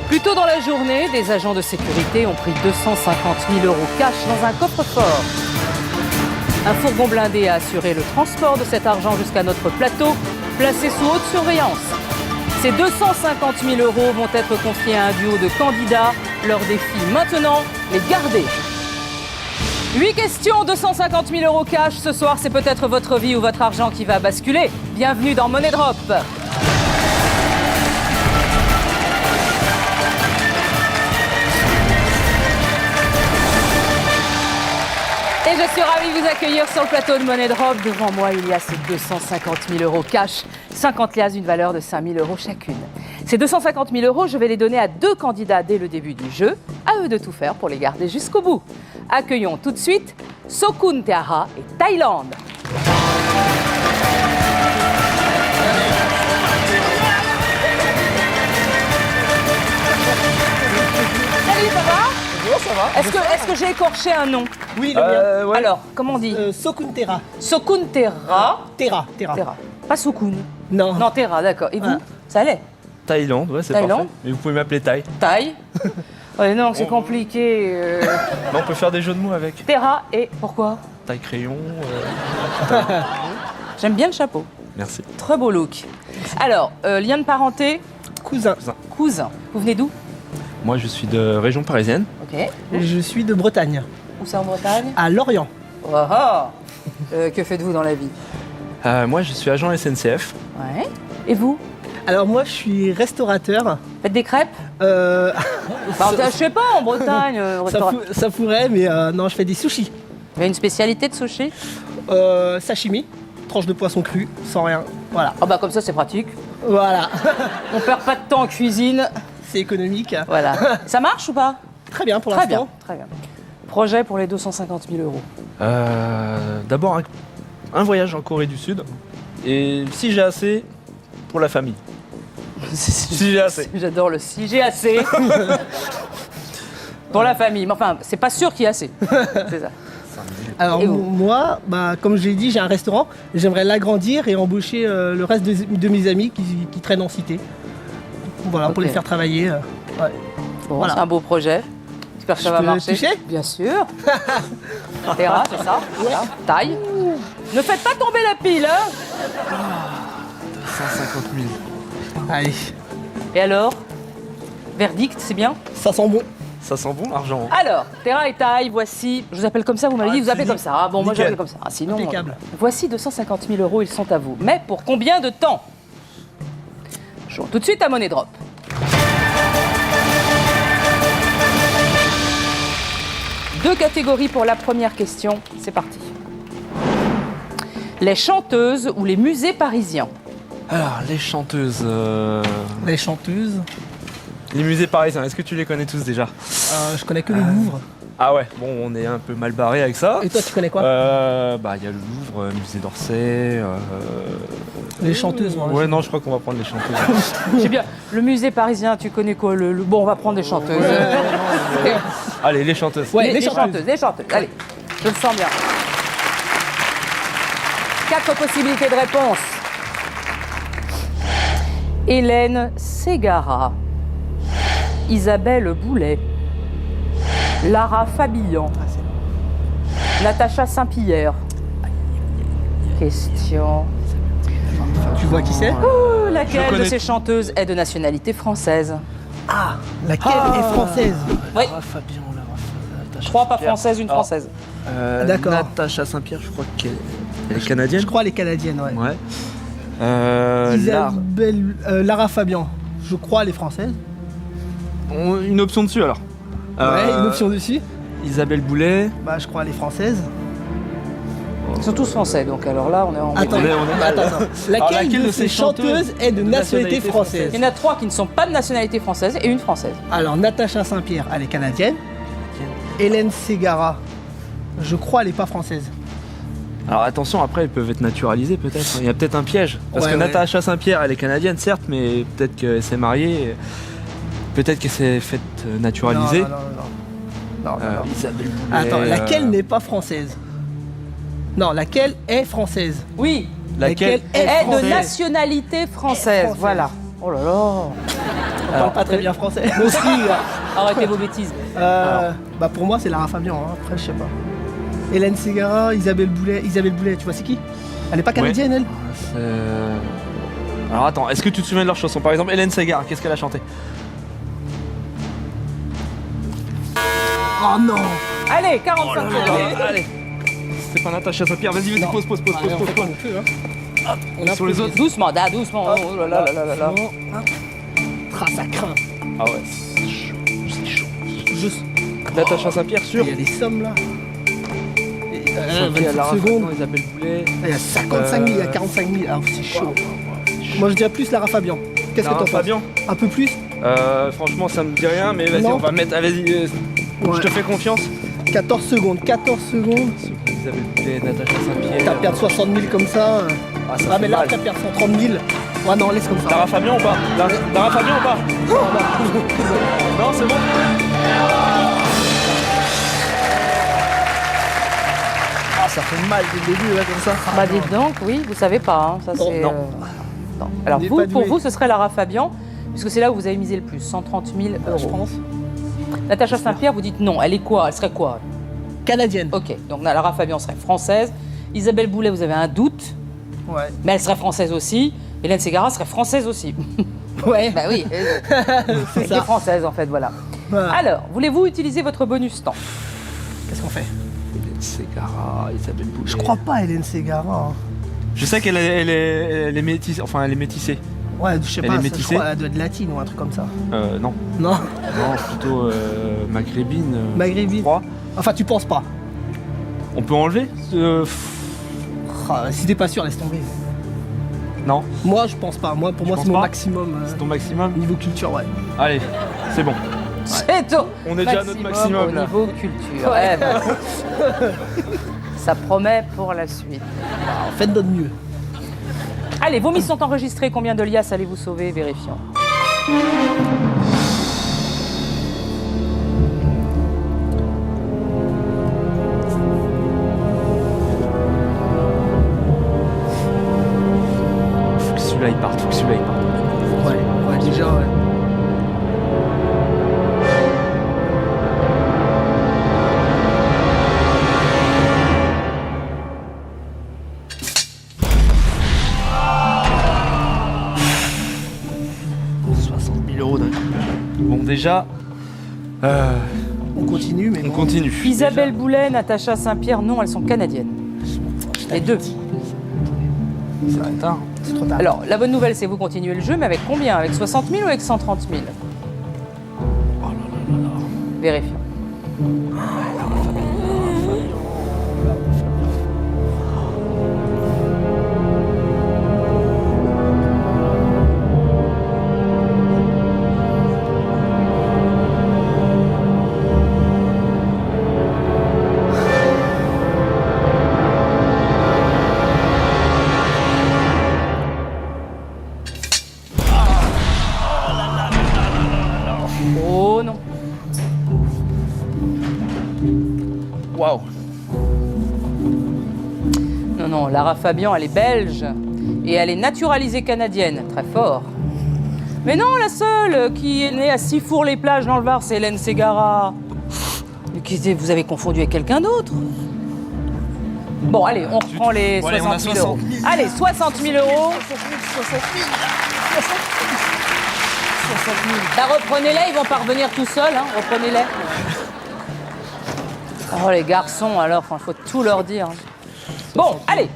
Plus tôt dans la journée, des agents de sécurité ont pris 250 000 € cash dans un coffre-fort. Un fourgon blindé a assuré le transport de cet argent jusqu'à notre plateau, placé sous haute surveillance. Ces 250 000 € vont être confiés à un duo de candidats. Leur défi maintenant, les garder. 8 questions, 250 000 € cash. Ce soir, c'est peut-être votre vie ou votre argent qui va basculer. Bienvenue dans Money Drop. Et je suis ravie de vous accueillir sur le plateau de Money Drop. Devant moi, il y a ces 250 000 € cash, 50 liasses d'une valeur de 5 000 € chacune. Ces 250 000 €, je vais les donner à 2 candidats dès le début du jeu. À eux de tout faire pour les garder jusqu'au bout. Accueillons tout de suite Sokun Teara et Thaïlande. Salut, ça va? Bonjour, ça va. Est-ce que j'ai écorché un nom? Oui, le mien. Ouais. Alors, comment on dit? Sokun Teara. Sokun Teara. Terra. Pas Sokun. Non. Non, Teara, d'accord. Et vous? Ah. Ça allait? Thaïlande, ouais, c'est Thaïlande. parfait. Mais vous pouvez m'appeler Thaï. Taille. Ouais, non, c'est compliqué. Mais on peut faire des jeux de mots avec. Terra et pourquoi? Taille crayon. J'aime bien le chapeau. Merci. Très beau look. Alors, lien de parenté, Cousin. cousin. Vous venez d'où? Moi, je suis de région parisienne. Ok. Je suis de Bretagne, Où c'est en Bretagne? à Lorient. Oh, oh. Que faites-vous dans la vie? Moi, je suis agent SNCF. Ouais. Et vous? Alors moi, je suis restaurateur. Faites des crêpes? Bah, je sais pas, en Bretagne. Ça pourrait, mais non, je fais des sushis. Vous avez une spécialité de sushi? Sashimi, tranche de poisson cru, sans rien. Voilà. Ah bah comme ça, c'est pratique. Voilà. On perd pas de temps en cuisine. C'est économique. Voilà. Ça marche ou pas? Très bien pour Très bien, l'instant. très bien. Projet pour les 250 000 €. D'abord, un voyage en Corée du Sud. Et si j'ai assez, pour la famille. Si j'ai assez. J'adore le si j'ai assez. Pour la famille. Mais enfin, c'est pas sûr qu'il y a assez. C'est ça. Alors Et vous? moi, comme je l'ai dit, j'ai un restaurant. J'aimerais l'agrandir et embaucher le reste de mes amis qui traînent en cité. Voilà, pour Ok. les faire travailler. Ouais. Bon, Voilà. c'est un beau projet. J'espère que ça Je va peux marcher. toucher? Bien sûr. Terra, c'est ça. Voilà. Taille. Ne faites pas tomber la pile, hein. 150 000. Allez, Et alors? Verdict, c'est bien? ça sent bon. Ça sent bon l'argent. Alors, Terra et Taille, voici. Je vous appelle comme ça, vous m'avez dit, vous appelez comme ça. Ah bon, moi Nickel. j'appelle comme ça. Ah, sinon. Impeccable. Voici 250 000 €, ils sont à vous. Mais pour combien de temps? Jouons tout de suite à Money Drop. Deux catégories pour la première question. C'est parti. Les chanteuses ou les musées parisiens? Alors, les chanteuses. Les chanteuses. Les musées parisiens, est-ce que tu les connais tous déjà? Je connais que le Louvre. Ah ouais, bon, on est un peu mal barré avec ça. Et toi, tu connais quoi? Bah, il y a le Louvre, musée d'Orsay. Les chanteuses, moi. Ouais, non, je crois qu'on va prendre les chanteuses. C'est bien. Le musée parisien, tu connais quoi? Bon, on va prendre des chanteuses. Allez, les chanteuses. Ouais, les Les chanteuses. Allez, je le sens bien. 4 possibilités de réponse. Hélène Ségara, Isabelle Boulet, Lara Fabian, Natacha Saint-Pierre. Question. Tu vois qui c'est? Laquelle Je de connais. ces chanteuses est de nationalité française? Ah, laquelle est française? Oui, Fabien, Natacha 3 pas Saint-Pierre. françaises, une Alors, française. D'accord. Natacha Saint-Pierre, je crois qu'elle est canadienne. Je crois les canadiennes, ouais. Ouais. Isabelle, Lara Fabian, je crois elle est française. Une option dessus alors. Ouais, une option dessus. Isabelle Boulet. Je crois elle est française. Ils sont tous français, donc alors là, on est en... Attends, on est- attends. Laquelle de ces chanteuses est de nationalité française? Il y en a 3 qui ne sont pas de nationalité française et une française. Alors, Natacha Saint-Pierre, elle est canadienne. Hélène Ségara, je crois elle est pas française. Alors attention, après, ils peuvent être naturalisés peut-être. Il y a peut-être un piège. Parce Ouais, que ouais. Natacha Saint-Pierre, elle est canadienne, certes, mais peut-être qu'elle s'est mariée. Peut-être qu'elle s'est faite naturaliser. Non. Isabelle Boulet. Attends, laquelle n'est pas française? Non, laquelle est française? Oui, Laquelle est est de française? nationalité française. Française. Voilà. Oh là là. Je parle pas très bien français. Moi aussi, arrêtez vos bêtises. Bah pour moi c'est Lara Fabian, hein. Après je sais pas. Hélène Ségara, Isabelle Boulet, tu vois c'est qui? Elle est pas canadienne elle? Alors attends, est-ce que tu te souviens de leur chanson? Par exemple, Hélène Ségara, qu'est-ce qu'elle a chanté? Oh non. Allez, 45 secondes. Allez. C'est pas Natacha Saint-Pierre, vas-y, pose. On a Sur les autres. Doucement, doucement. Oh là là là là là. Ah, ça craint. Ah ouais, c'est chaud. Juste. Natacha Saint-Pierre, sûr. Il y a des sommes là. Il y a 27 Lara secondes. Fabian, Isabelle Boulet. Il y a 55 000, il y a 45 000. Ah, c'est chaud. Moi je dirais plus Lara Fabian. Qu'est-ce que Lara t'en penses? Fabian. Un peu plus? Franchement, ça me dit rien, mais vas-y, Non. on va mettre. Ah, vas-y, je te fais confiance. 14 secondes. Isabelle Boulet, Natacha Saint-Pierre. T'as perdu 60 000 comme ça. Ah, ça Ah fait mais là mal. t'as perdu 130 000. Ouais non, laisse comme ça. Lara Fabian ou pas? Lara Fabian ou pas? Non, c'est bon. Ah, ça fait mal dès le début, là, comme ça. Bah dites donc, oui, vous savez pas. Hein. Ça, c'est, non. non. Alors Il est vous, pas pour doué. vous, ce serait Lara Fabian, puisque c'est là où vous avez misé le plus, 130 000 Je euros. pense. Natacha Saint-Pierre, vous dites non. Elle est quoi? Elle serait quoi? Canadienne. Ok, donc Lara Fabian serait française. Isabelle Boulet, vous avez un doute, Ouais. mais elle serait française aussi. Hélène Ségara serait française aussi. Ouais. Bah oui, C'est elle est ça. française en fait, voilà. Voilà. Alors, voulez-vous utiliser votre bonus temps? Qu'est-ce qu'on fait? Hélène Ségara, Isabelle Boulet. Je crois pas Hélène Ségara. Hein. Je sais qu'elle elle est métissée. Enfin, elle est métissée. Ouais, je sais Elle pas, est je métissée crois qu'elle doit être latine ou un truc comme ça. Non. Non, Non, plutôt maghrébine. maghrébine. je crois. Enfin, tu penses pas. On peut enlever Ah, si t'es pas sûr, laisse tomber. Non, Moi, je pense pas. Moi, pour moi, penses c'est mon pas maximum. c'est ton maximum. Niveau culture, ouais. Allez, c'est bon. C'est au On est déjà à notre maximum, au là. niveau culture. Ouais, bah. Ça promet pour la suite. Alors, faites notre mieux. Allez, vos mises sont enregistrées. Combien de liasses allez-vous sauver? Vérifions. Faut que celui-là il parte, Ouais, déjà, ouais. Bon, déjà, On continue, mais on bon. continue. Isabelle Boulet, Natacha Saint-Pierre, non, elles sont canadiennes. Les deux. C'est trop tard. C'est trop tard. Alors, la bonne nouvelle, c'est que vous continuez le jeu, mais avec combien? Avec 60 000 ou avec 130 000? Vérifions. Oh non. Waouh. Non, non, Lara Fabian, elle est belge et elle est naturalisée canadienne. Très fort. Mais non, la seule qui est née à Sifour-les-Plages dans le Var, c'est Hélène Ségara. Vous avez confondu avec quelqu'un d'autre. Bon, allez, on reprend les Bon, allez, on a 60 000 euros. 60 000. Allez, 60 000 euros. 60 000. Bah, reprenez-les, ils vont pas revenir tout seuls, hein. Reprenez-les. Oh, les garçons, alors, il faut tout leur dire. Bon, allez.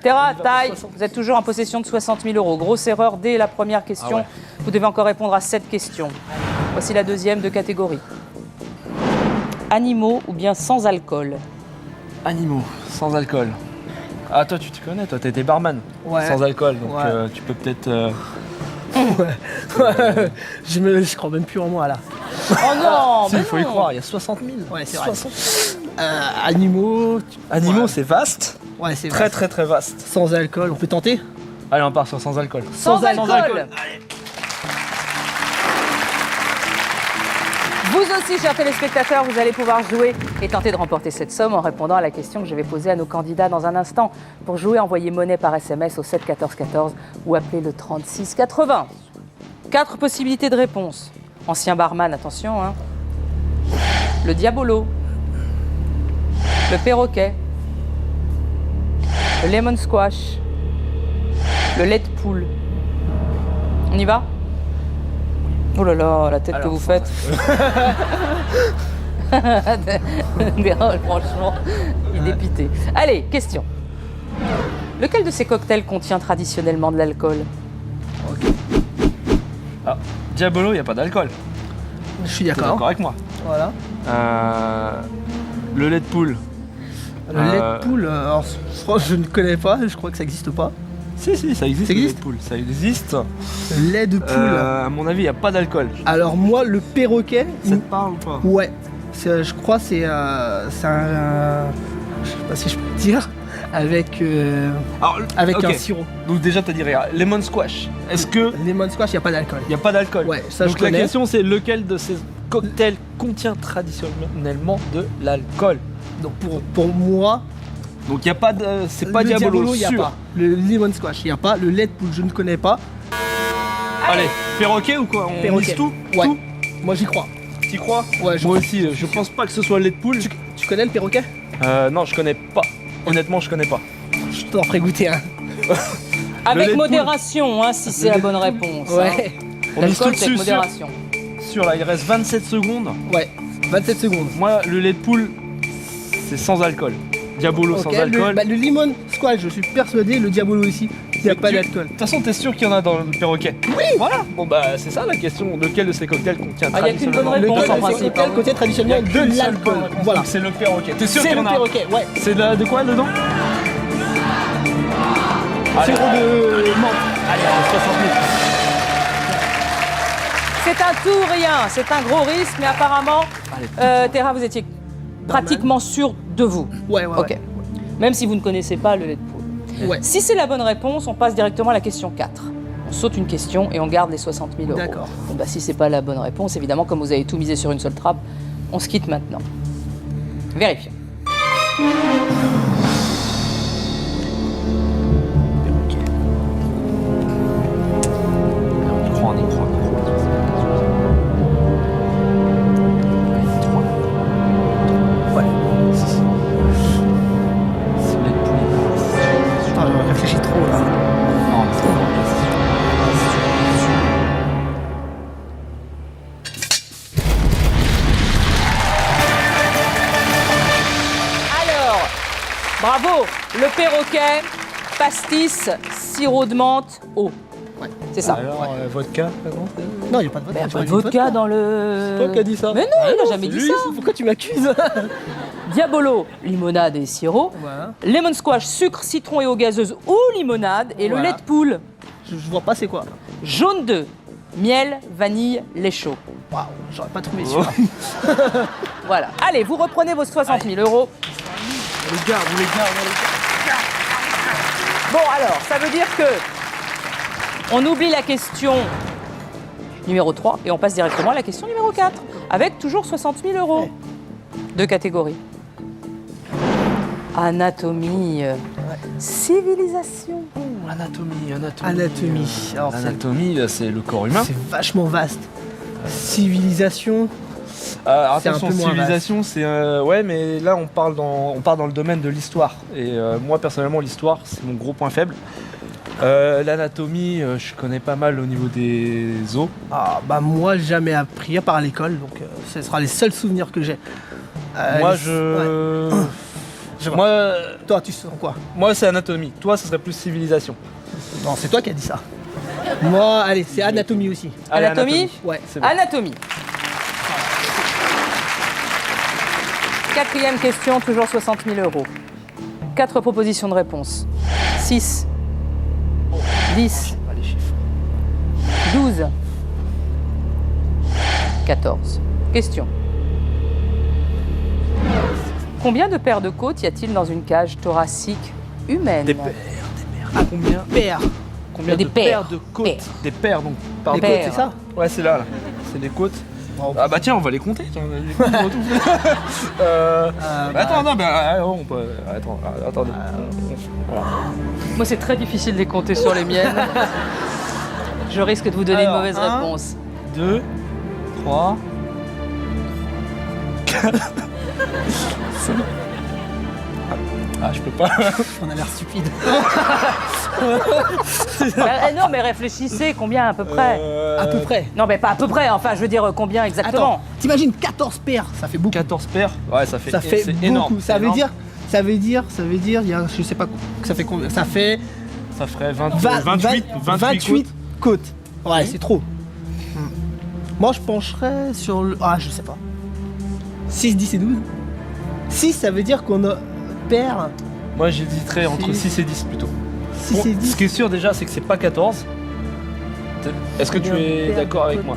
Terra, taille, vous êtes toujours en possession de 60 000 euros. Grosse erreur dès la première question. Ah ouais. Vous devez encore répondre à 7 questions. Voici la deuxième de catégorie. Animaux ou bien sans alcool? Animaux, sans alcool. Ah, toi, tu te connais, toi, t'as été barman. Ouais. Sans alcool, donc Ouais. tu peux peut-être. Je crois même plus en moi là. Oh non, Si, mais il faut y non. croire, il y a 60 000. Ouais, c'est vrai. Animaux. Animaux, Ouais. c'est vaste. Ouais, c'est Très, vrai. très, très vaste. Sans alcool, on peut tenter? Allez, on part sur sans alcool. Sans alcool. Vous aussi, chers téléspectateurs, vous allez pouvoir jouer et tenter de remporter cette somme en répondant à la question que je vais poser à nos candidats dans un instant. Pour jouer, envoyez monnaie par SMS au 7 14 14 ou appelez le 36 80. 4 possibilités de réponse. Ancien barman, attention, hein. Le diabolo. Le perroquet. Le lemon squash. Le lait de poule. On y va? Oh là là, la tête que vous faites. Franchement, il est dépité. Allez, question. Lequel de ces cocktails contient traditionnellement de l'alcool? Ah, Diabolo, il n'y a pas d'alcool. Je suis T'es d'accord. d'accord avec moi? Voilà. Le lait de poule. Le lait de poule, alors, je ne connais pas, je crois que ça n'existe pas. Si, ça existe. Ça le lait existe de poule. Ça existe. Le lait de poule. À mon avis, il n'y a pas d'alcool. Alors moi, le perroquet, Ça te parle ou pas? ouais, je crois que c'est un, je sais pas si je peux le dire, avec Alors, avec ok. un sirop. Donc déjà, t'as dit, regarde, lemon squash. Est-ce que Lemon squash, il n'y a pas d'alcool. il n'y a pas d'alcool? Ouais, ça Donc je la connais. question, c'est lequel de ces cocktails contient traditionnellement de l'alcool? Donc pour moi, Donc il n'y a pas de... C'est pas le Diabolo, il n'y a sûr. pas. Le lemon squash, il n'y a pas. Le lait de poule, je ne connais pas. Allez, perroquet ou quoi? On Perroquet. mise tout? Ouais. Tout? Moi j'y crois. T'y crois? Ouais, je Moi crois. aussi, je pense pas que ce soit le lait de poule. Tu connais le perroquet? Non, je connais pas. Honnêtement, je connais pas. Je t'en ferai goûter un. Le lait Avec de modération, hein, si c'est la bonne réponse. Ouais. On mise tout L'alcool, c'est avec dessus sur, modération. là, il reste 27 secondes. Ouais. 27 secondes. Moi, le lait de poule, c'est sans alcool. Diabolo sans Ok, alcool. le lemon squash, je suis persuadé, le diabolo aussi, il n'y a Mais pas tu- d'alcool. De toute façon, t'es sûr qu'il y en a dans le perroquet? Oui. Voilà. Bon bah, c'est ça la question. Lequel de ces cocktails contient Ah, y a qu'une bonne traditionnellement réponse, de en l'alcool? principe. Lequel côté traditionnellement Il y a qu'une de seule l'alcool. bonne réponse. Voilà. C'est le perroquet. T'es sûr C'est qu'il y le en a? perroquet, ouais. C'est de quoi dedans? Allez, Sirop de menthe. allez, 60 000. C'est un tout ou rien, c'est un gros risque, mais apparemment, Terra, vous étiez pratiquement sûr de vous. Ouais, ouais, Ok. ouais. Même si vous ne connaissez pas le lait de poule. Ouais. Si c'est la bonne réponse, on passe directement à la question 4. On saute une question et on garde les 60 000 euros. D'accord. Bon, bah, si c'est pas la bonne réponse, évidemment, comme vous avez tout misé sur une seule trappe, on se quitte maintenant. Vérifions. On y croit, on y croit. Ouais. C'est le lait de poule. Putain, je réfléchis trop là. Non, c'est bon. Alors, bravo, le perroquet, pastis, sirop de menthe, eau. Ouais. C'est ça. Alors, vodka, non? Non, il n'y a pas de vodka. Mais j'ai pas de dit vodka dans le... C'est toi qui as dit ça. Mais non, il n'a jamais dit ça. Pourquoi tu m'accuses? Diabolo, limonade et sirop. Voilà. Lemon squash, sucre, citron et eau gazeuse ou limonade. Et le Voilà. lait de poule. Je vois pas c'est quoi. Jaune 2, miel, vanille, lait chaud. Waouh, j'aurais pas trouvé celui-là. Voilà. Allez, vous reprenez vos 60 000 euros. Les gars, vous les gars, Bon, alors, ça veut dire que on oublie la question numéro 3 et on passe directement à la question numéro 4 avec toujours 60 000 euros. Deux catégories. Anatomie, civilisation. Anatomie. Anatomie. Alors, L'anatomie, là, c'est le corps humain. c'est vachement vaste. Civilisation. C'est un Attention, peu moins civilisation, c'est ouais, mais là on part dans le domaine de l'histoire. Et moi personnellement, l'histoire, c'est mon gros point faible. L'anatomie, je connais pas mal au niveau des os. Ah bah moi jamais appris à part à l'école, donc ce sera les seuls souvenirs que j'ai. Moi, Ouais. Je vois. moi, Toi tu sens quoi? moi, c'est anatomie. Toi, ce serait plus civilisation. Non, c'est toi qui as dit ça. Moi, allez, c'est anatomie aussi. Allez, Anatomie. Ouais. C'est bon. Anatomie. Quatrième question, toujours 60 000 euros. 4 propositions de réponse. 6, 10, Pas les chiffres. 12, 14. Question. Combien de paires de côtes y a-t-il dans une cage thoracique humaine? Des paires. Ah, combien? Père. Combien Des de paires. paires de côtes? Paires. Des paires, donc. Les Pardon. côtes, Père. c'est ça? Ouais, c'est là. C'est des côtes. Ah bah tiens, on va les compter. Tiens, les côtes, on va tout faire. Attends, non, on peut. Attendez. Moi, c'est très difficile de les compter sur les miennes. Je risque de vous donner Alors, une mauvaise réponse. 2, 3, 4. Ah, je peux pas. On a l'air stupide. Non, mais réfléchissez, combien à peu près À peu près. Non, mais pas à peu près, enfin, je veux dire combien exactement. Attends, t'imagines 14 paires, ça fait beaucoup. 14 paires. Ouais, ça fait C'est beaucoup. énorme. Ça veut Énorme. dire, il y a, je sais pas, ça fait combien. Ça fait Ça ferait 28 côtes. Ouais, c'est trop. Moi, je pencherais sur le. Ah, je sais pas. 6, 10 et 12. 6, ça veut dire qu'on a paire. Moi, j'hésiterais entre 6 et 10 plutôt. 6 et 10. Ce qui est sûr déjà, c'est que c'est pas 14. Est-ce que tu es d'accord avec moi?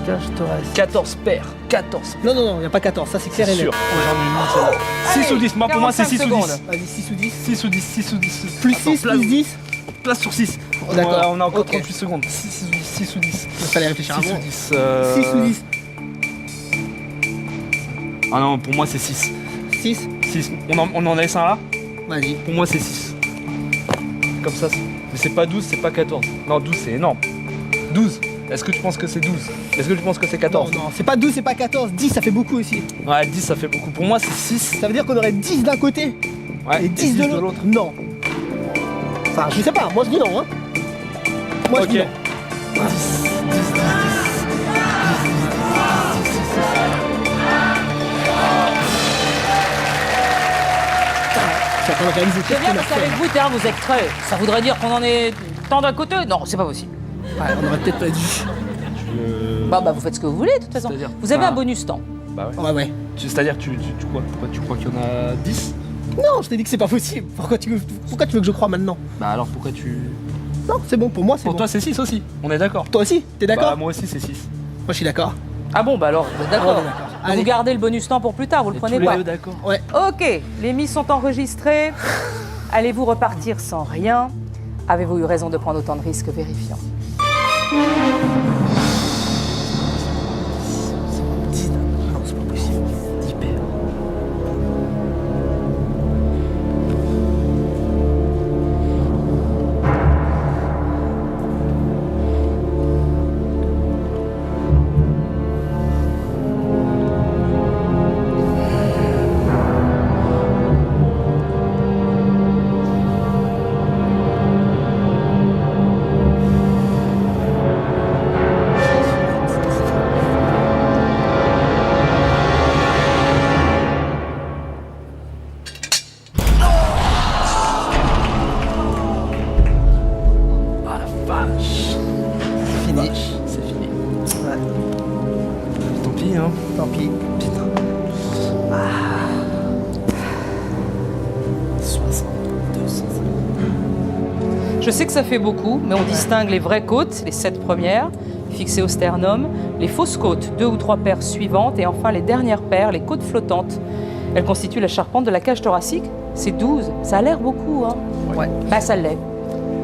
Je te reste. 14 paires. 14 paires. Non, il n'y a pas 14, ça c'est clair et net. Sûr. J'en ai mis celle-là. 6 ou 10. Moi, pour moi, c'est 6 ou 10. Vas-y, 6 ou 10. 6 ou 10, 6 ou 10. Plus 6, plus 10. Place sur 6. D'accord. On a encore Ok. 38 secondes. 6 ou 10. Il fallait réfléchir 6 avant. ou 10. 6 ou 10. Ah non, pour moi, c'est 6. 6. 6. On en laisse un là? Vas-y. Pour moi, c'est 6. Comme ça. Mais c'est pas 12, c'est pas 14. Non, 12, c'est énorme. 12. Est-ce que tu penses que c'est 12? Est-ce que tu penses que c'est 14? Non, c'est pas 12, c'est pas 14. 10, ça fait beaucoup aussi. Ouais, 10, ça fait beaucoup. Pour moi, c'est 6. Ça veut dire qu'on aurait 10 d'un côté Ouais, et 10 de l'autre. Non. Enfin, je sais pas, moi je dis non. Hein. Moi je dis non. 10. Je suis en train de réaliser tout C'est ce bien qu'on a parce qu'avec fait. vous, Théa, vous êtes prêts. Ça voudrait dire qu'on en est tant d'un côté? Non, c'est pas possible. Ouais, on aurait peut-être pas dû. Bah, vous faites ce que vous voulez, de toute façon. C'est-à-dire Vous avez Ah. un bonus temps. Bah ouais. Ouais. C'est-à-dire, tu crois, pourquoi tu crois qu'il y en a 10? Non, je t'ai dit que c'est pas possible. Pourquoi tu veux que je croie maintenant? Bah alors pourquoi tu... Non, c'est bon, pour moi c'est Pour bon. toi c'est 6 aussi, on est d'accord. Toi aussi, t'es d'accord? Bah moi aussi c'est 6. Moi je suis d'accord. Ah bon, bah alors, vous êtes d'accord. On est d'accord. Vous Allez. gardez le bonus temps pour plus tard, vous le prenez pas. d'accord. Ouais. Ok, les mises sont enregistrées. Allez-vous repartir sans rien? Avez-vous eu raison de prendre autant de risques? Vérifions. 10. Non, c'est pas possible. 10 paires. Ah la vache. Fini. C'est fini. Ouais. Tant pis hein. Tant pis. Putain. 60, 250. Je sais que ça fait beaucoup, mais on distingue les vraies côtes, les 7 premières, fixées au sternum, les fausses côtes, 2 ou 3 paires suivantes, et enfin les dernières paires, les côtes flottantes. Elles constituent la charpente de la cage thoracique. C'est 12. Ça a l'air beaucoup, hein? Ouais. Bah ça l'est.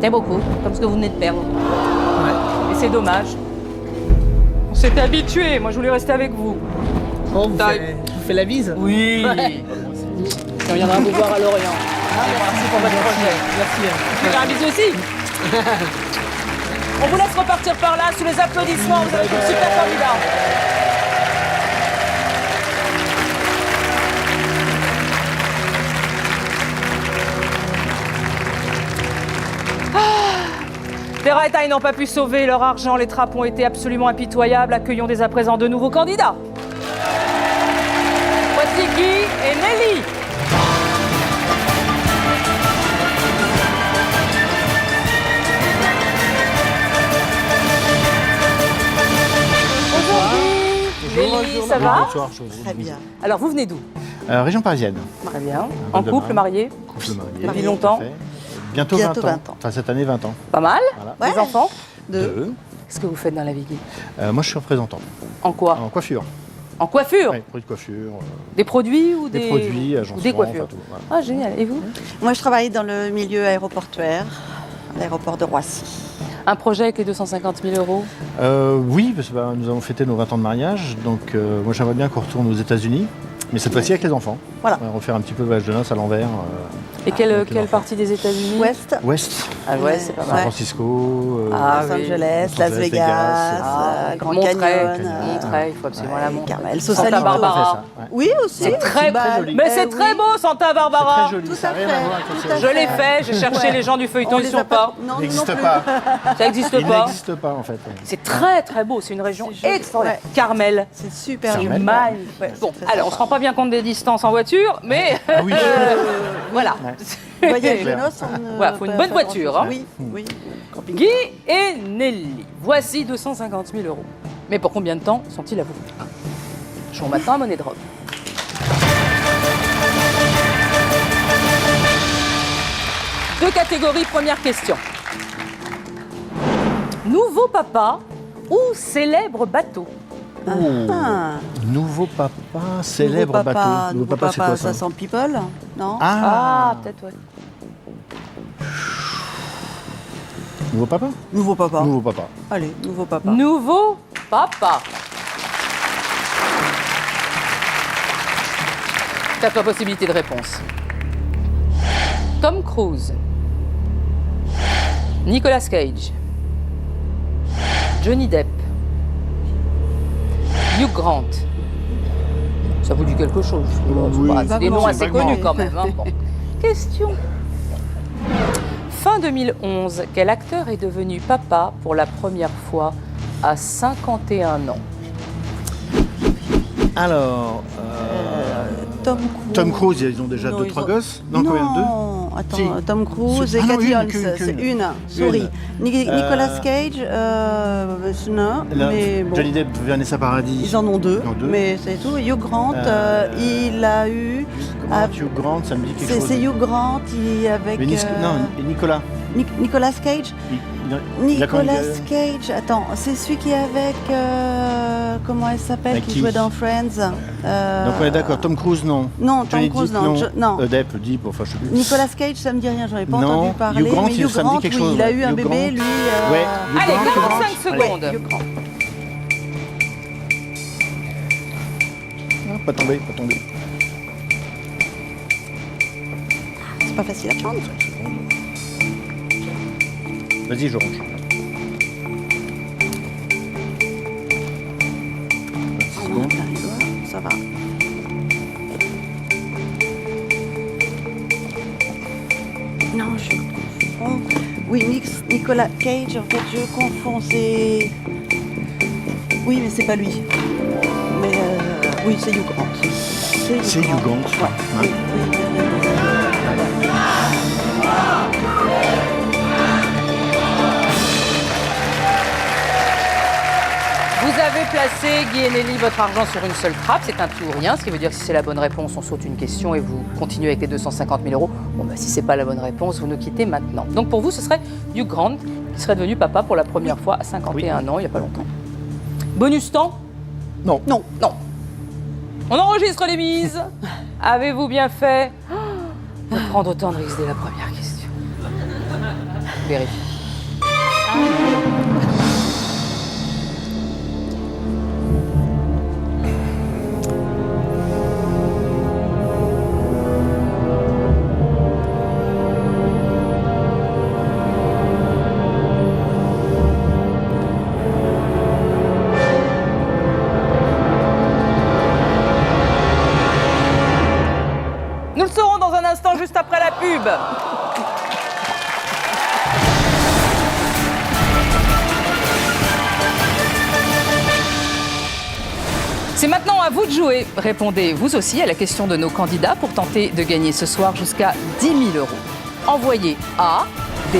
C'est beaucoup, comme ce que vous venez de perdre. Ouais. Et c'est dommage. On s'était habitués, moi je voulais rester avec vous. Bon, Taille. je vous fais la bise. Oui. Ouais. On viendra vous voir à Lorient. Merci pour votre projet. Merci. Je vais faire un bisou aussi. On vous laisse repartir par là sous les applaudissements. Vous avez été super formidable. Terra et Tai n'ont pas pu sauver leur argent. Les trappes ont été absolument impitoyables. Accueillons dès à présent de nouveaux candidats. Voici Guy et Nelly. Bonjour Nelly, ça va? Bonsoir, Très bien. Alors vous venez d'où? Région parisienne. Très bien. En Val-de-Marne. couple, marié? Couple marié. Depuis longtemps? tout à fait. Bientôt, Bientôt 20 ans. 20 ans. Enfin, cette année, 20 ans. Pas mal? Voilà. Des Ouais. enfants? Deux. Qu'est-ce que vous faites dans la vie, Guy? Moi, je suis représentant. En quoi? En coiffure. En coiffure? Oui, produits de coiffure. Des produits ou Des des produits, ou agencements, des coiffures? enfin, tout, voilà. Ah, génial. Et vous? Moi, je travaille dans le milieu aéroportuaire, à l'aéroport de Roissy. Un projet avec les 250 000 euros? Oui, parce que nous avons fêté nos 20 ans de mariage. Donc, moi, j'aimerais bien qu'on retourne aux États-Unis. Mais cette fois-ci avec les enfants. Voilà. On va refaire un petit peu le voyage de noces à l'envers. Et quelle partie des États-Unis? Ouest. Ouest, Ah ouais, c'est pas San mal. Francisco, Ah, Los oui. Angeles, Los Las Angeles, Vegas, Vegas, Grand Monterey, Canyon. Monterey, il faut absolument la montrer. Carmel, Santa Sausalito. Barbara. Oui, aussi. C'est très joli. Mais c'est très beau, Santa Barbara. très joli, Tout ça à n'a rien fait, à voir avec tout le à Je l'ai fait, j'ai cherché Ouais. les gens du feuilleton, On ils les sont a pas. Non, Il non n'existe plus. pas. Ça n'existe Il pas. n'existe pas en fait. C'est très très beau, c'est une région C'est joli, extraordinaire. ouais. Carmel. C'est super Carmel. joli. Magnifique. Ouais, Bon, c'est très alors on se sympa. rend pas bien compte des distances en voiture, mais Ah oui. voilà. Voyage de Clair. noces, on ne Voilà, faut une peut bonne pas faire voiture, grand-chose. hein. Oui, oui. Guy et Nelly, voici 250 000 euros. Mais pour combien de temps sont-ils à vous? Jour matin, monnaie de robe. Deux catégories, première question. Nouveau papa ou célèbre bateau? Ah, Nouveau papa, célèbre nouveau papa, bateau. Nouveau papa, c'est quoi ça? 500 people, non Ah, peut-être, ouais. Nouveau papa Nouveau papa. Nouveau papa. Allez, nouveau papa. Nouveau papa. T'as pas possibilité de réponse. Tom Cruise. Nicolas Cage. Johnny Depp. Hugh Grant. Ça vous dit quelque chose? Oui. C'est des noms Vaguement, assez vaguement. connus quand même. Hein. Bon. Question. Fin 2011, quel acteur est devenu papa pour la première fois à 51 ans? Alors, Tom Cruise. Tom Cruise, ils ont déjà Non, 2-3 ils ont- gosses? Non, combien? Deux? Attends, Si. Tom Cruise et Ah non, Katy une, Holmes, qu'une. c'est une. Sorry. Nicolas Cage, non, Là, mais bon. Johnny Depp, Vanessa Paradis. Ils en ont deux, Ils en ont deux. mais c'est tout. Hugh Grant, il a eu. Comment Hugh Grant, ça me dit quelque chose. C'est Hugh Grant, il avec. Mais non, et Nicolas. Nicolas Cage. Il a quand Nicolas même- Cage, attends, c'est celui qui est avec. Comment elle s'appelle, Avec qui qui jouait dans Friends. Donc on est d'accord, Tom Cruise, non. Non, Tom Johnny Cruise, Depp, non. Non. Depp, Depp, enfin je sais plus. Nicolas Cage, ça me dit rien, j'en ai pas Non, entendu parler. Hugh Grant, mais Hugh ça me dit Grant, quelque oui, chose, il a ouais. eu un Hugh bébé, Grant. lui. Ouais. Hugh Allez, Grant, 45 Allez. secondes. Hugh Grant. Ah, pas tombé, pas tombé. C'est pas facile à prendre. Vas-y, je range. Ah non, ça va. Non, je confonds. Oui, Nicolas Cage, en fait, je confonds, c'est. Oui, mais c'est pas lui. Mais oui, c'est Hugh Grant. C'est Hugh Grant. Ouais. Ouais. Oui. Vous avez placé, Guy et Nelly, votre argent sur une seule trappe. C'est un tout ou rien, ce qui veut dire que si c'est la bonne réponse, on saute une question et vous continuez avec les 250 000 euros. Bon, bah, si c'est pas la bonne réponse, vous nous quittez maintenant. Donc pour vous, ce serait Hugh Grant qui serait devenu papa pour la première fois à 51 ans, il n'y a pas longtemps. Bonus temps? Non. Non. Non. On enregistre les mises. Avez-vous bien fait de prendre autant de risques dès la première question? Vérifie. Nous le saurons dans un instant, juste après la pub. C'est maintenant à vous de jouer. Répondez vous aussi à la question de nos candidats pour tenter de gagner ce soir jusqu'à 10 000 euros. Envoyez A, B,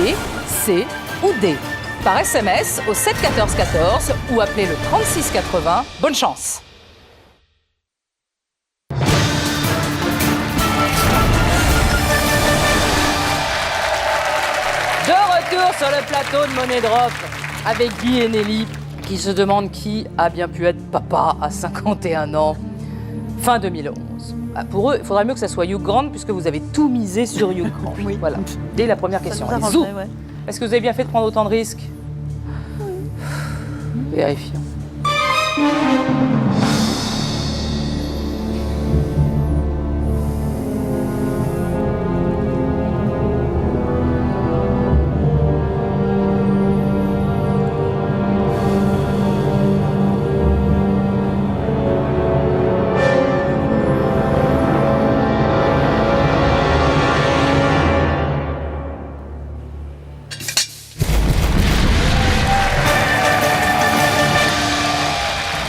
C ou D par SMS au 7 14 14 ou appelez le 36 80. Bonne chance. De retour sur le plateau de Monnaie Drop avec Guy et Nelly qui se demandent qui a bien pu être papa à 51 ans fin 2011. Bah, pour eux, il faudrait mieux que ça soit Hugh Grant puisque vous avez tout misé sur Hugh Grant. Oui. Voilà. Dès la première Ça question. nous Allez, arrangerait, zou. ouais. Est-ce que vous avez bien fait de prendre autant de risques? Vérifions.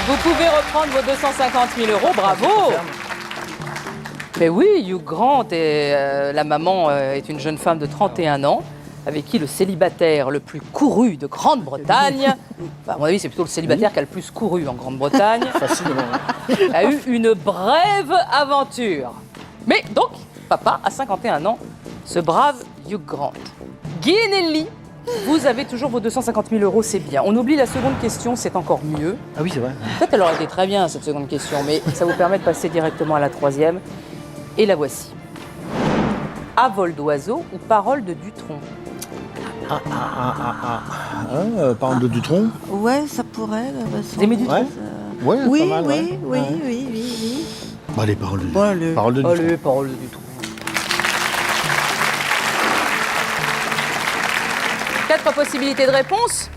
Vous pouvez reprendre vos 250 000 euros, bravo. Mais oui, Hugh Grant et la maman est une jeune femme de 31 ans avec qui le célibataire le plus couru de Grande-Bretagne, à mon avis c'est plutôt le célibataire qui a le plus couru en Grande-Bretagne, a eu une brève aventure. Mais donc, papa a 51 ans, ce brave Hugh Grant. Guy et Nelly, vous avez toujours vos 250 000 euros, c'est bien. On oublie la seconde question, c'est encore mieux. Ah oui, c'est vrai. Peut-être elle aurait été très bien cette seconde question, mais ça vous permet de passer directement à la troisième. Et la voici. À vol d'oiseau ou parole de Dutronc? Parole de Dutronc. Ouais, ça pourrait. Vous aimez Dutronc? Ouais, Oui, pas mal, oui, ouais. oui. Bah, les paroles de Bon, Dutronc. Paroles de Dutronc. Allez, parole de Dutronc. 4 possibilités de réponse.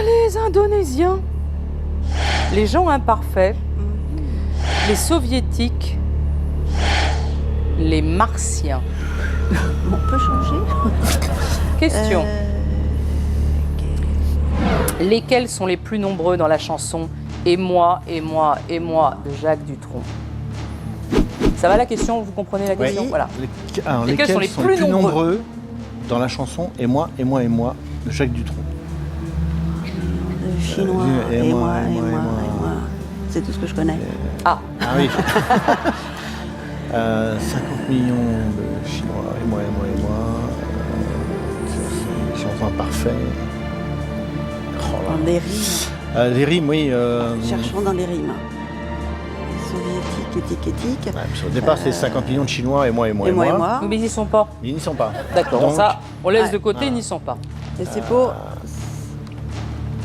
Les Indonésiens, les gens imparfaits, les Soviétiques, les Martiens. On peut changer. Question. Lesquels sont les plus nombreux dans la chanson Et moi, et moi, et moi de Jacques Dutronc? Ça va la question? Vous comprenez la question? Oui. Voilà. Alors, Lesquels sont les plus nombreux dans la chanson Et moi, et moi, et moi de Jacques Dutronc? Le chinois, Et et moi, moi, et et moi, et moi, moi. et moi. C'est tout ce que je connais. Ah, Ah oui. 50 millions de Chinois, et moi, et moi, et moi. Chanson imparfait. Oh là. Dans les rimes. Les rimes, oui. Cherchons dans les rimes. Les soviétiques, éthique. Ouais, parce qu'au départ, c'est 50 millions de Chinois, et moi, et moi, Et moi, et moi. mais ils n'y sont pas. Ils n'y sont pas. D'accord, Donc, ça, on laisse de Ouais. côté, ils n'y sont pas. Et c'est pour.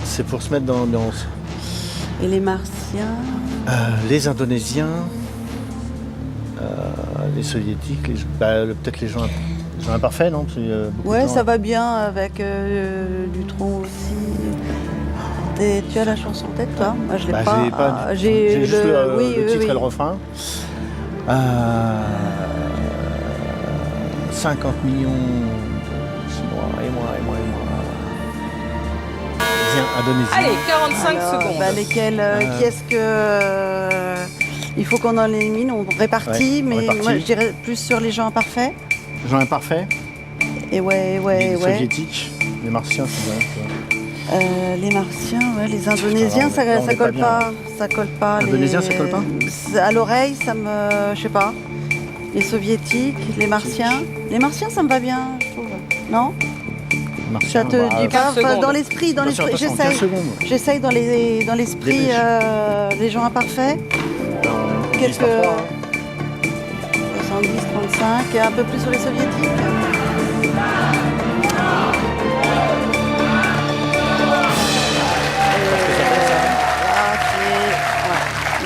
c'est pour se mettre dans l'ambiance. Et les Martiens. Les Indonésiens, les Soviétiques, peut-être les gens imparfaits, non? Parce qu'il y a beaucoup de Ouais, gens- ça va bien avec Dutronc aussi. Et tu as la chanson en tête, toi? Moi, je l'ai Bah, pas. j'ai pas. Ah, J'ai juste le oui, titre oui. et le refrain. 50 millions de Chinois, et moi, et moi, et moi. Indonésiens. Allez, 45 Alors, secondes. bah, lesquels qui est-ce que. Il faut qu'on en élimine, on répartit, Ouais, on mais répartit. moi je dirais plus sur les gens imparfaits. Gens imparfaits. Et ouais, Les ouais. Soviétiques. Les Martiens, c'est bien. Les Martiens, ouais, les Indonésiens, Alors, là, on ça est colle pas pas. Ça colle pas. Indonésiens, ça colle pas À l'oreille, ça me. Je sais pas. Les Soviétiques, les Martiens. Les Martiens, ça me va bien, je trouve. Non? Les Martiens, Ça te bah, dit pas. 15 secondes. Dans l'esprit, attention, attention, 15 j'essaye. secondes. J'essaye dans l'esprit, Dépêche. les gens imparfaits. On Quelques. divise par trois, hein. 70, 35, et un peu plus sur les soviétiques.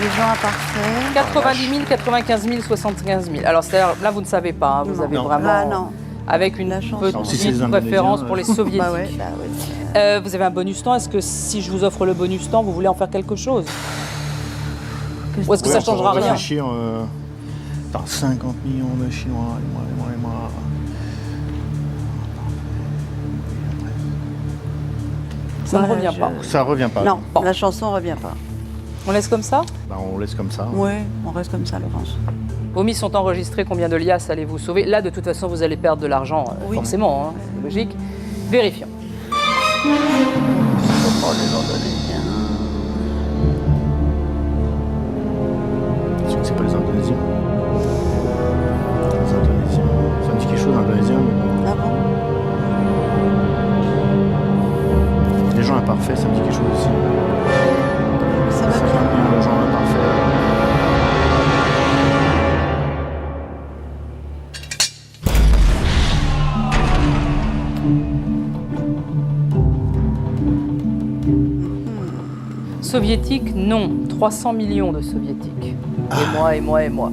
Les gens imparfaits. 90 000, 95 000, 75 000. Alors, c'est-à-dire, là, vous ne savez pas, hein, vous Non. avez Non. vraiment... Ah non. Avec une La chanson. petite Non, si c'est les préférence Indonésiens, pour les soviétiques. Bah ouais. Vous avez un bonus temps. Est-ce que si je vous offre le bonus temps, vous voulez en faire quelque chose? Ou est-ce que Ouais, ça on peut changera rien? réfléchir, attends, 50 millions de Chinois, et moi, et moi, et moi. Ça ne Ouais, revient pas. Ça revient pas. Non, Bon. la chanson revient pas. On laisse comme ça? Bah, on laisse comme ça. Oui, on reste comme ça, Laurence. Vos mises sont enregistrées. Combien de liasses allez-vous sauver? Là, de toute façon, vous allez perdre de l'argent, Oui. forcément. Hein, c'est logique. Vérifions. C'est pas les Indonésiens. Les Indonésiens. Ça me dit quelque chose, l'Indonésien, mais bon. Ah bon? Les gens imparfaits, ça me dit quelque chose aussi. Ça va 50 bien. millions de gens imparfaits. Soviétiques, non. 300 millions de soviétiques. Et moi, et moi, et moi.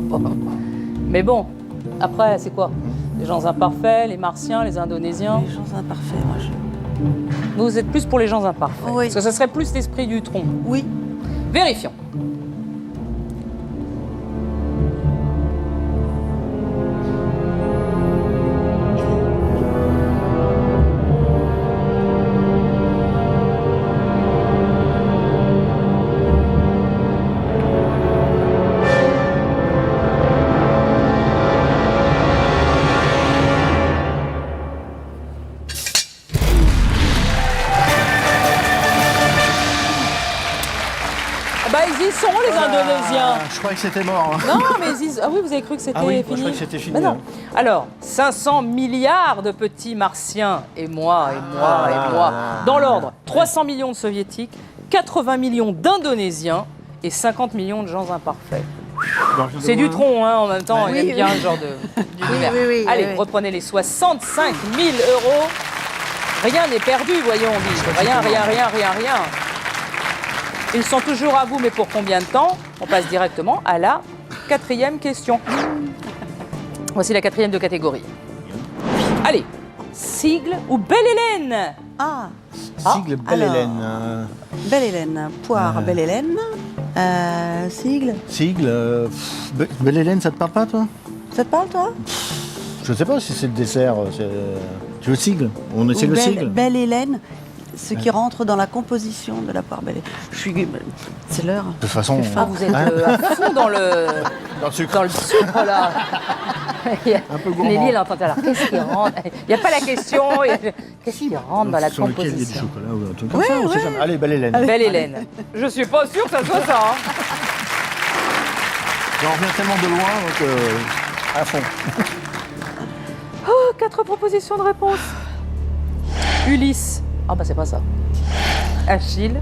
Mais bon, après, c'est quoi? Les gens imparfaits, les martiens, les indonésiens. Les gens imparfaits, moi je. Vous êtes plus pour les gens imparfaits. Oui. Parce que ce serait plus l'esprit du tronc. Oui. Vérifions. Bah, ils y sont, les Indonésiens. Je croyais que c'était mort. Hein. Non, mais ils y... Ah oui, vous avez cru que c'était Ah oui, moi, fini? je croyais que c'était fini. Mais non. Hein. Alors, 500 milliards de petits martiens, et moi, dans l'ordre, 300 millions de soviétiques, 80 millions d'indonésiens et 50 millions de gens imparfaits. C'est du tronc, hein, en même temps, il aime bien ce genre d'univers. Oui, Allez, reprenez les 65 000 euros. Rien n'est perdu, voyons, Bill. Rien. Ils sont toujours à vous, mais pour combien de temps? On passe directement à la 4e question. Voici la 4e de catégorie. Allez, Sigle ou Belle Hélène? Sigle, Belle alors. Hélène. Belle Hélène, poire, Belle Hélène. Sigle. Sigle, Belle Hélène, ça te parle pas, toi? Ça te parle, toi? Je sais pas si c'est le dessert. Tu veux sigle? On essaie le sigle. Belle Hélène, ce qui rentre dans la composition de la poire Belle Hélène. C'est l'heure. De toute façon, Ah, vous êtes à fond dans le sucre. là. Un peu gourmand. Nelly, elle entend alors, qu'est-ce qui rentre? Il n'y a pas la question. Qu'est-ce qui rentre dans la Sur lequel il y a du composition? chocolat ou un truc comme ça, on sait jamais. Allez, Belle Hélène. Belle Hélène. Je suis pas sûre que ça soit ça. Hein. On revient tellement de loin, donc à fond. 4 propositions de réponse. Ulysse. Ah bah c'est pas ça. Achille.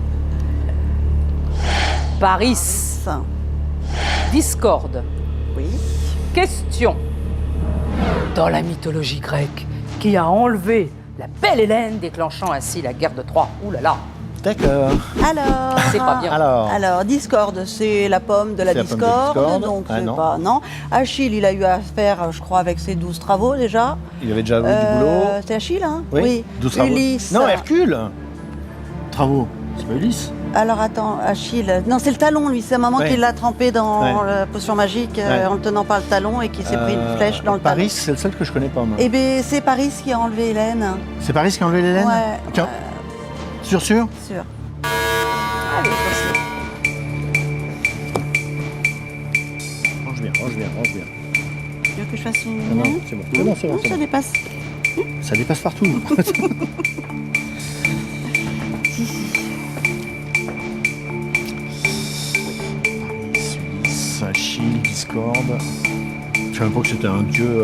Paris. Ça. Discorde. Oui. Question. Dans la mythologie grecque, qui a enlevé la belle Hélène, déclenchant ainsi la guerre de Troie? Ouh là là. D'accord. Alors. C'est pas bien. Alors, discorde, c'est la pomme de la C'est la pomme de discorde, discorde. donc Ah, c'est non. pas. Non. Achille, il a eu à faire, je crois, avec ses 12 travaux déjà. Il avait déjà eu du boulot. C'est Achille, hein? Oui. 12 travaux. Ulysse. Non, Hercule. Travaux. C'est pas Ulysse. Alors attends, Achille. Non, c'est le talon, lui. C'est un moment Ouais. qu'il l'a trempé dans Ouais. la potion magique Ouais. en le tenant par le talon et qu'il s'est pris une flèche dans le Paris, talon. c'est le seul que je connais pas, moi. Eh bien, c'est Paris qui a enlevé Hélène. C'est Paris qui a enlevé l'Hélène? Ouais. Tiens. Sûr? Sûr. Allez, Range bien. Tu veux que je fasse une. Non, c'est bon. C'est bon, c'est bon. Non, c'est ça bon. dépasse. Ça dépasse partout. Suisse, Achille, Discorde. Je savais pas que c'était un dieu.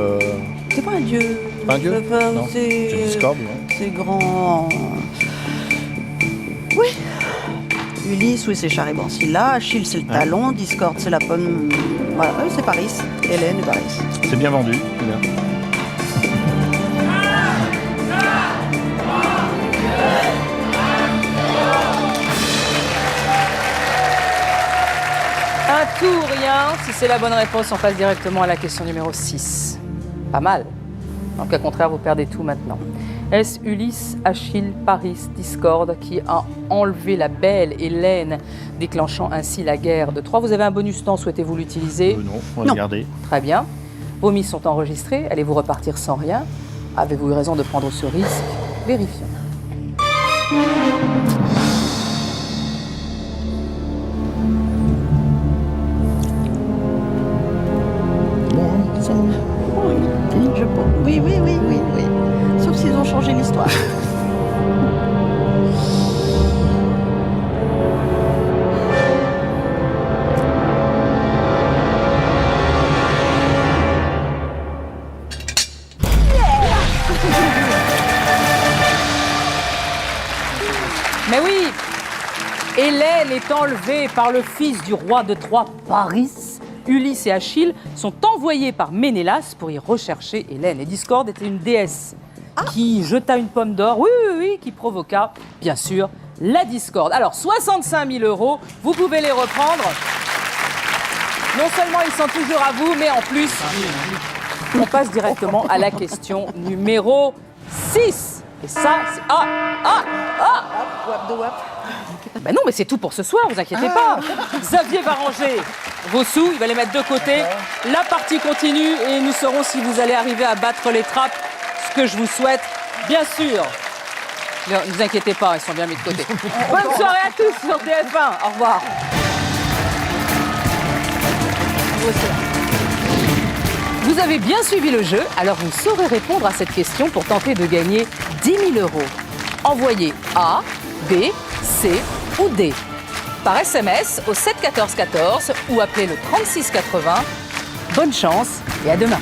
C'est pas un dieu. Pas un dieu? Non. C'est. C'est Discorde, non? C'est grand. Oui. Ulysse, oui, c'est Charibancilla. Achille, c'est le talon. Discorde, c'est la pomme. Voilà, c'est Paris. Hélène et Paris. C'est bien vendu. C'est bien. Un tout ou rien. Si c'est la bonne réponse, on passe directement à la question numéro 6. Pas mal. En cas contraire, vous perdez tout maintenant. Est-ce Ulysse, Achille, Paris, Discorde qui a enlevé la belle Hélène, déclenchant ainsi la guerre de Troie? Vous avez un bonus temps, souhaitez-vous l'utiliser? Non, on va le garder. Très bien. Vos mises sont enregistrées. Allez-vous repartir sans rien? Avez-vous eu raison de prendre ce risque? Vérifions. Bon, hein, c'est ça. Oui, je pense. Oui. Sauf s'ils ont changé l'histoire. Mais oui, Hélène est enlevée par le fils du roi de Troie, Paris. Ulysse et Achille sont envoyés par Ménélas pour y rechercher Hélène. Et Discorde était une déesse qui jeta une pomme d'or, oui, qui provoqua, bien sûr, la discorde. Alors, 65 000 euros, vous pouvez les reprendre. Non seulement ils sont toujours à vous, mais en plus, on passe directement à la question numéro 6. Et ça, c'est... Ben non, mais c'est tout pour ce soir, vous inquiétez pas. Xavier va ranger vos sous, il va les mettre de côté. La partie continue et nous saurons si vous allez arriver à battre les trappes, ce que je vous souhaite, bien sûr. Ne vous inquiétez pas, ils sont bien mis de côté. Bonne soirée à tous sur TF1. Au revoir. Vous avez bien suivi le jeu, alors vous saurez répondre à cette question pour tenter de gagner 10 000 euros. Envoyez A, B, C ou D. par SMS au 7 14 14 ou appelez le 36 80. Bonne chance et à demain.